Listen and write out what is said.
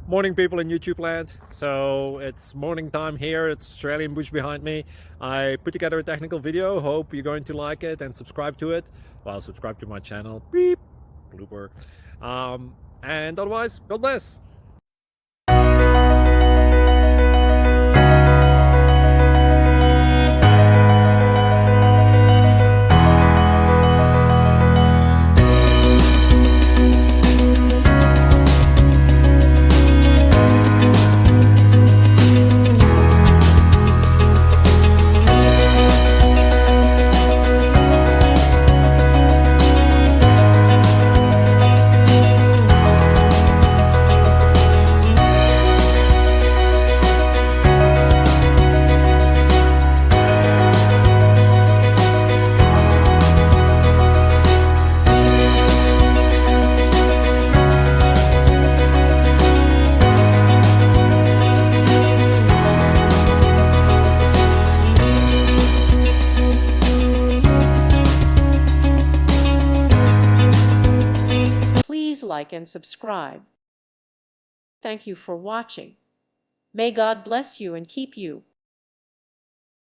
Morning, people in YouTube land. So it's morning time here. It's Australian bush behind me. I put together a technical video. Hope you're going to like it and subscribe to it. Well, subscribe to my channel. Beep, blooper. And otherwise, God bless. Please like and subscribe. Thank you for watching. May God bless you and keep you.